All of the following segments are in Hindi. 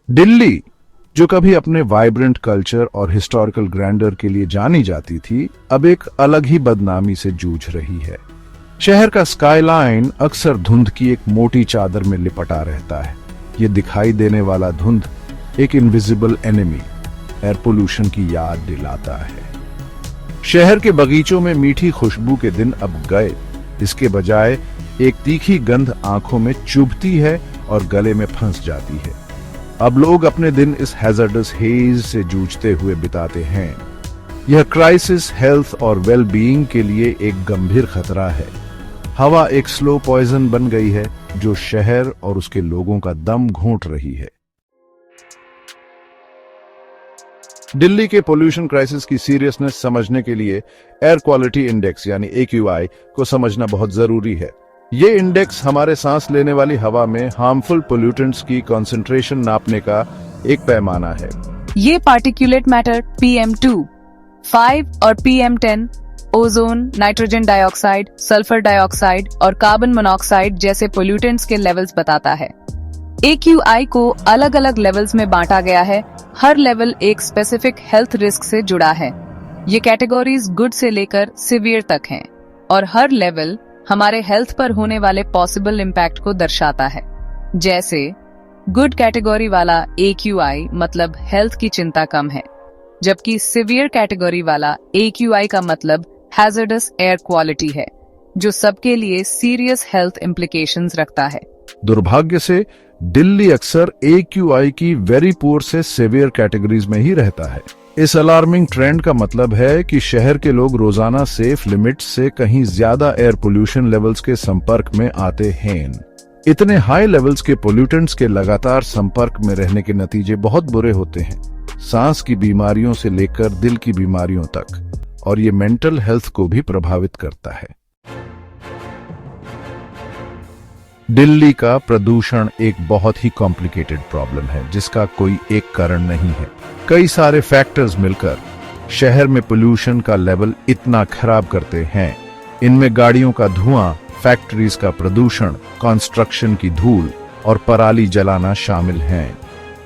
दिल्ली, जो कभी अपने वाइब्रेंट कल्चर और हिस्टोरिकल ग्रैंडर के लिए जानी जाती थी, अब एक अलग ही बदनामी से जूझ रही है। शहर का स्काईलाइन अक्सर धुंध की एक मोटी चादर में लिपटा रहता है। ये दिखाई देने वाला धुंध एक इनविजिबल एनिमी, एयर पोल्यूशन की याद दिलाता है। शहर के बगीचों में मीठी खुशबू के दिन अब गए। इसके बजाय एक तीखी गंध आंखों में चुभती है और गले में फंस जाती है। अब लोग अपने दिन इस हैजर्डस हेज से जूझते हुए बिताते हैं। यह क्राइसिस हेल्थ और वेल बीइंग के लिए एक गंभीर खतरा है। हवा एक स्लो पॉइजन बन गई है जो शहर और उसके लोगों का दम घोंट रही है। दिल्ली के पोल्यूशन क्राइसिस की सीरियसनेस समझने के लिए एयर क्वालिटी इंडेक्स यानी AQI को समझना बहुत जरूरी है। ये इंडेक्स हमारे सांस लेने वाली हवा में हार्मफुल पोल्यूटेंट्स की कंसंट्रेशन नापने का एक पैमाना है। ये पार्टिकुलेट मैटर PM2.5 और PM10 ozone, nitrogen dioxide, sulphur dioxide और कार्बन मोनोऑक्साइड जैसे पोल्यूटेंट्स के लेवल्स बताता है। AQI को अलग अलग लेवल्स में बांटा गया है। हर लेवल एक स्पेसिफिक हेल्थ रिस्क से जुड़ा है। ये कैटेगरीज गुड से लेकर सिवियर तक हैं और हर लेवल हमारे हेल्थ पर होने वाले पॉसिबल इम्पैक्ट को दर्शाता है। जैसे गुड कैटेगरी वाला AQI मतलब हेल्थ की चिंता कम है, जबकि सिवियर कैटेगरी वाला AQI का मतलब हैजर्डस एयर क्वालिटी है, जो सबके लिए सीरियस हेल्थ इम्प्लीकेशंस रखता है। दुर्भाग्य से दिल्ली अक्सर AQI की वेरी पुअर से सिवियर कैटेगरीज में ही रहता है। इस अलार्मिंग ट्रेंड का मतलब है कि शहर के लोग रोजाना सेफ लिमिट्स से कहीं ज्यादा एयर पोल्यूशन लेवल्स के संपर्क में आते हैं। इतने हाई लेवल्स के पोल्यूटेंट्स के लगातार संपर्क में रहने के नतीजे बहुत बुरे होते हैं, सांस की बीमारियों से लेकर दिल की बीमारियों तक, और ये मेंटल हेल्थ को भी प्रभावित करता है। दिल्ली का प्रदूषण एक बहुत ही कॉम्प्लिकेटेड प्रॉब्लम है जिसका कोई एक कारण नहीं है। कई सारे फैक्टर्स मिलकर शहर में पोल्यूशन का लेवल इतना खराब करते हैं। इनमें गाड़ियों का धुआं, फैक्ट्रीज का प्रदूषण, कंस्ट्रक्शन की धूल और पराली जलाना शामिल हैं।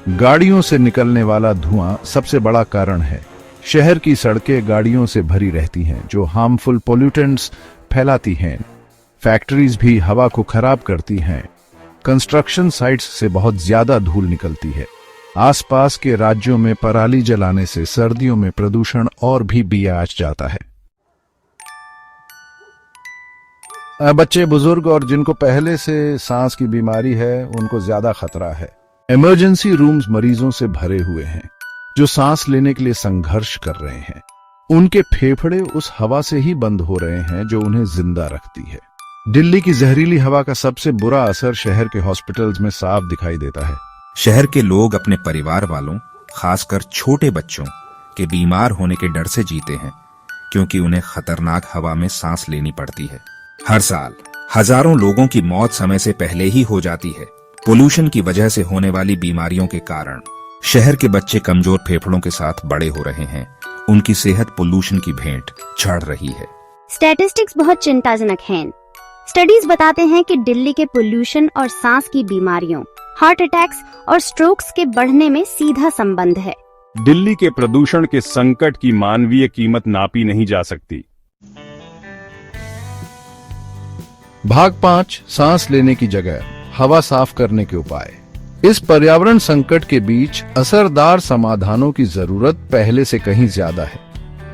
गाड़ियों से निकलने वाला धुआं सबसे बड़ा कारण है। शहर की सड़कें गाड़ियों से भरी रहती हैं जो हार्मफुल पोल्यूटेंट्स फैलाती हैं। फैक्ट्रीज भी हवा को खराब करती हैं। कंस्ट्रक्शन साइट्स से बहुत ज्यादा धूल निकलती है। आसपास के राज्यों में पराली जलाने से सर्दियों में प्रदूषण और भी बियाज जाता है। बच्चे, बुजुर्ग और जिनको पहले से सांस की बीमारी है उनको ज्यादा खतरा है। इमरजेंसी रूम्स मरीजों से भरे हुए हैं जो सांस लेने के लिए संघर्ष कर रहे हैं। उनके फेफड़े उस हवा से ही बंद हो रहे हैं जो उन्हें जिंदा रखती है। दिल्ली की जहरीली हवा का सबसे बुरा असर शहर के हॉस्पिटल्स में साफ दिखाई देता है। शहर के लोग अपने परिवार वालों, खासकर छोटे बच्चों के बीमार होने के डर से जीते हैं, क्योंकि उन्हें खतरनाक हवा में सांस लेनी पड़ती है। हर साल हजारों लोगों की मौत समय से पहले ही हो जाती है पोल्यूशन की वजह से होने वाली बीमारियों के कारण। शहर के बच्चे कमजोर फेफड़ों के साथ बड़े हो रहे हैं। उनकी सेहत पोल्यूशन की भेंट चढ़ रही है। स्टैटिस्टिक्स बहुत चिंताजनक हैं। स्टडीज बताते हैं कि दिल्ली के पोल्यूशन और सांस की बीमारियों, हार्ट अटैक्स और स्ट्रोक्स के बढ़ने में सीधा संबंध है। दिल्ली के प्रदूषण के संकट की मानवीय कीमत नापी नहीं जा सकती। भाग 5, सांस लेने की जगह हवा साफ करने के उपाय। इस पर्यावरण संकट के बीच असरदार समाधानों की जरूरत पहले से कहीं ज्यादा है।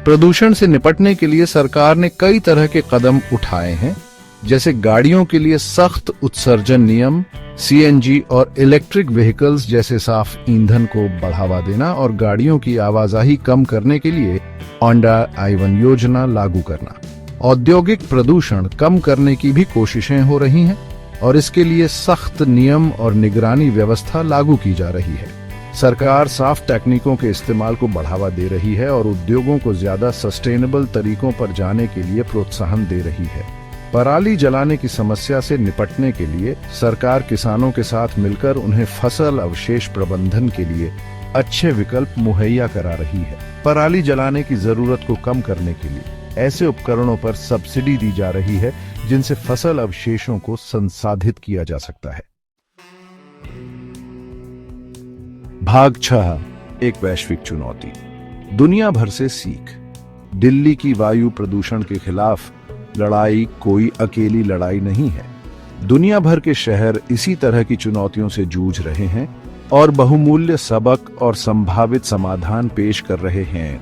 प्रदूषण से निपटने के लिए सरकार ने कई तरह के कदम उठाए हैं, जैसे गाड़ियों के लिए सख्त उत्सर्जन नियम, CNG और इलेक्ट्रिक व्हीकल्स जैसे साफ ईंधन को बढ़ावा देना और गाड़ियों की आवाजाही कम करने के लिए होंडा I1 योजना लागू करना। औद्योगिक प्रदूषण कम करने की भी कोशिशें हो रही हैं और इसके लिए सख्त नियम और निगरानी व्यवस्था लागू की जा रही है। सरकार साफ तकनीकों के इस्तेमाल को बढ़ावा दे रही है और उद्योगों को ज्यादा सस्टेनेबल तरीकों पर जाने के लिए प्रोत्साहन दे रही है। पराली जलाने की समस्या से निपटने के लिए सरकार किसानों के साथ मिलकर उन्हें फसल अवशेष प्रबंधन के लिए अच्छे विकल्प मुहैया करा रही है। पराली जलाने की जरूरत को कम करने के लिए ऐसे उपकरणों पर सब्सिडी दी जा रही है जिनसे फसल अवशेषों को संसाधित किया जा सकता है। भाग 6, एक वैश्विक चुनौती। दुनिया भर से सीख। दिल्ली की वायु प्रदूषण के खिलाफ लड़ाई कोई अकेली लड़ाई नहीं है। दुनिया भर के शहर इसी तरह की चुनौतियों से जूझ रहे हैं और बहुमूल्य सबक और संभावित समाधान पेश कर रहे हैं।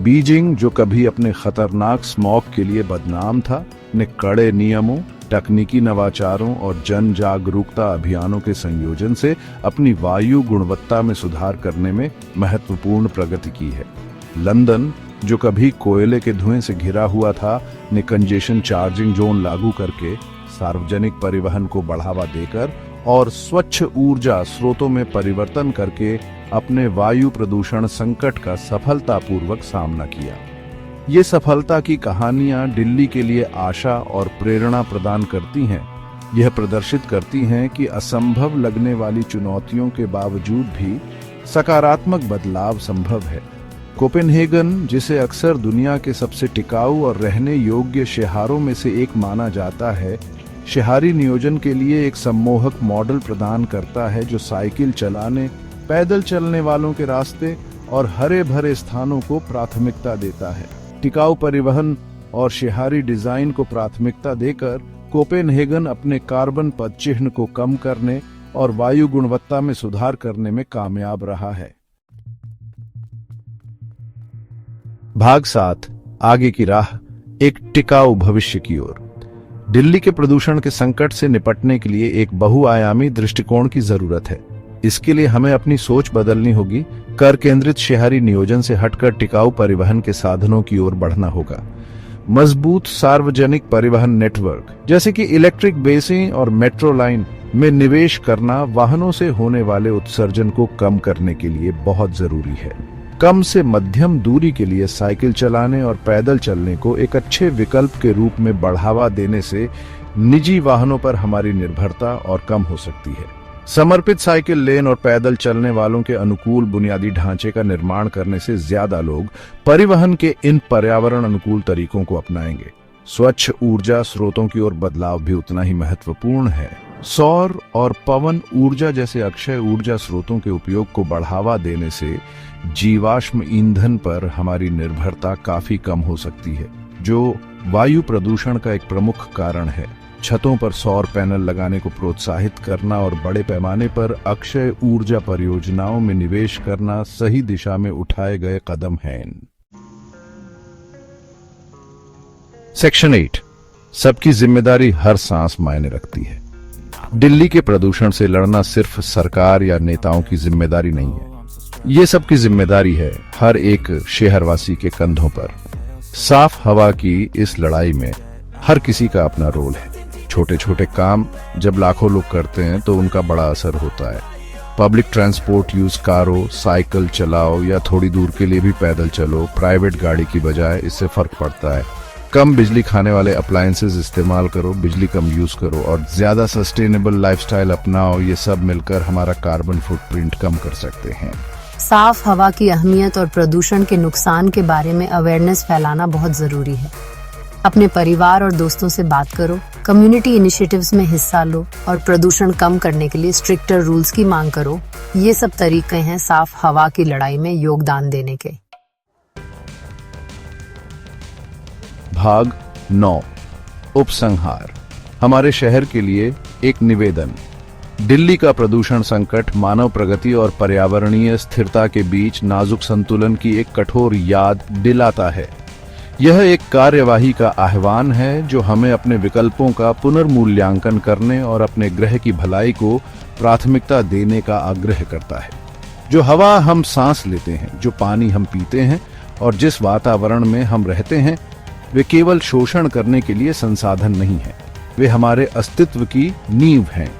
बीजिंग, जो कभी अपने खतरनाक स्मॉग के लिए बदनाम था, ने कड़े नियमों, तकनीकी नवाचारों और जन जागरूकता अभियानों के संयोजन से अपनी वायु गुणवत्ता में सुधार करने में महत्वपूर्ण प्रगति की है। लंदन, जो कभी कोयले के धुएं से घिरा हुआ था, ने कंजेशन चार्जिंग जोन लागू करके सार्वजनिक परिवहन को बढ़ावा देकर और स्वच्छ ऊर्जा स्रोतों में परिवर्तन करके अपने वायु प्रदूषण संकट का सफलतापूर्वक सामना किया। ये सफलता की कहानियां दिल्ली के लिए आशा और प्रेरणा प्रदान करती हैं। यह प्रदर्शित करती हैं कि असंभव लगने वाली चुनौतियों के बावजूद भी सकारात्मक बदलाव संभव है। कोपेनहेगन, जिसे अक्सर दुनिया के सबसे टिकाऊ और रहने योग्य शहरों में से एक माना जाता है, शहरी नियोजन के लिए एक सम्मोहक मॉडल प्रदान करता है जो साइकिल चलाने, पैदल चलने वालों के रास्ते और हरे भरे स्थानों को प्राथमिकता देता है। टिकाऊ परिवहन और शहरी डिजाइन को प्राथमिकता देकर कोपेनहेगन अपने कार्बन पदचिह्न को कम करने और वायु गुणवत्ता में सुधार करने में कामयाब रहा है। भाग 7, आगे की राह, एक टिकाऊ भविष्य की ओर। दिल्ली के प्रदूषण के संकट से निपटने के लिए एक बहुआयामी दृष्टिकोण की जरूरत है। इसके लिए हमें अपनी सोच बदलनी होगी। कर केंद्रित शहरी नियोजन से हटकर टिकाऊ परिवहन के साधनों की ओर बढ़ना होगा। मजबूत सार्वजनिक परिवहन नेटवर्क जैसे कि इलेक्ट्रिक बेसें और मेट्रो लाइन में निवेश करना वाहनों से होने वाले उत्सर्जन को कम करने के लिए बहुत जरूरी है। कम से मध्यम दूरी के लिए साइकिल चलाने और पैदल चलने को एक अच्छे विकल्प के रूप में बढ़ावा देने से निजी वाहनों पर हमारी निर्भरता और कम हो सकती है। समर्पित साइकिल लेन और पैदल चलने वालों के अनुकूल बुनियादी ढांचे का निर्माण करने से ज्यादा लोग परिवहन के इन पर्यावरण अनुकूल तरीकों को अपनाएंगे। स्वच्छ ऊर्जा स्रोतों की ओर बदलाव भी उतना ही महत्वपूर्ण है। सौर और पवन ऊर्जा जैसे अक्षय ऊर्जा स्रोतों के उपयोग को बढ़ावा देने से जीवाश्म ईंधन पर हमारी निर्भरता काफी कम हो सकती है, जो वायु प्रदूषण का एक प्रमुख कारण है। छतों पर सौर पैनल लगाने को प्रोत्साहित करना और बड़े पैमाने पर अक्षय ऊर्जा परियोजनाओं में निवेश करना सही दिशा में उठाए गए कदम हैं। सेक्शन 8, सबकी जिम्मेदारी हर सांस मायने रखती है। दिल्ली के प्रदूषण से लड़ना सिर्फ सरकार या नेताओं की जिम्मेदारी नहीं है, ये सबकी जिम्मेदारी है, हर एक शहरवासी के कंधों पर। साफ हवा की इस लड़ाई में हर किसी का अपना रोल है। छोटे छोटे काम जब लाखों लोग करते हैं तो उनका बड़ा असर होता है। पब्लिक ट्रांसपोर्ट यूज करो, साइकिल चलाओ या थोड़ी दूर के लिए भी पैदल चलो, प्राइवेट गाड़ी की बजाय, इससे फर्क पड़ता है। कम बिजली खाने वाले अप्लायंसेस इस्तेमाल करो, बिजली कम यूज करो और ज्यादा सस्टेनेबल लाइफस्टाइल अपनाओ। ये सब मिलकर हमारा कार्बन फुटप्रिंट कम कर सकते हैं। साफ हवा की अहमियत और प्रदूषण के नुकसान के बारे में अवेयरनेस फैलाना बहुत जरूरी है। अपने परिवार और दोस्तों से बात करो, कम्युनिटी इनिशिएटिव्स में हिस्सा लो और प्रदूषण कम करने के लिए स्ट्रिक्टर रूल्स की मांग करो। ये सब तरीके हैं साफ हवा की लड़ाई में योगदान देने के। भाग 9, उपसंहार। हमारे शहर के लिए एक निवेदन। दिल्ली का प्रदूषण संकट मानव प्रगति और पर्यावरणीय स्थिरता के बीच नाजुक संतुलन की एक कठोर याद दिलाता है। यह एक कार्यवाही का आह्वान है जो हमें अपने विकल्पों का पुनर्मूल्यांकन करने और अपने ग्रह की भलाई को प्राथमिकता देने का आग्रह करता है। जो हवा हम सांस लेते हैं, जो पानी हम पीते हैं और जिस वातावरण में हम रहते हैं, वे केवल शोषण करने के लिए संसाधन नहीं है, वे हमारे अस्तित्व की नींव हैं।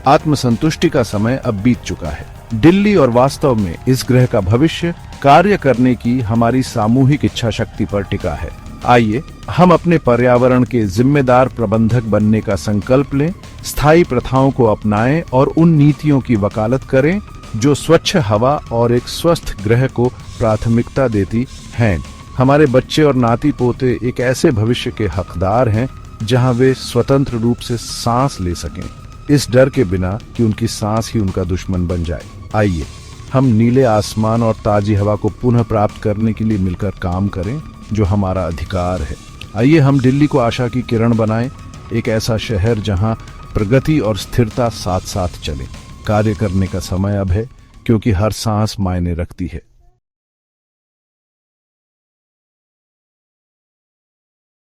आत्मसंतुष्टि का समय अब बीत चुका है। दिल्ली और वास्तव में इस ग्रह का भविष्य कार्य करने की हमारी सामूहिक इच्छा शक्ति पर टिका है। आइए हम अपने पर्यावरण के जिम्मेदार प्रबंधक बनने का संकल्प लें, स्थायी प्रथाओं को अपनाएं और उन नीतियों की वकालत करें जो स्वच्छ हवा और एक स्वस्थ ग्रह को प्राथमिकता देती हैं। हमारे बच्चे और नाती पोते एक ऐसे भविष्य के हकदार हैं जहां वे स्वतंत्र रूप से सांस ले सकें, इस डर के बिना कि उनकी सांस ही उनका दुश्मन बन जाए। आइए हम नीले आसमान और ताजी हवा को पुनः प्राप्त करने के लिए मिलकर काम करें, जो हमारा अधिकार है। आइए हम दिल्ली को आशा की किरण बनाएं, एक ऐसा शहर जहां प्रगति और स्थिरता साथ साथ चले। कार्य करने का समय अब है, क्योंकि हर सांस मायने रखती है।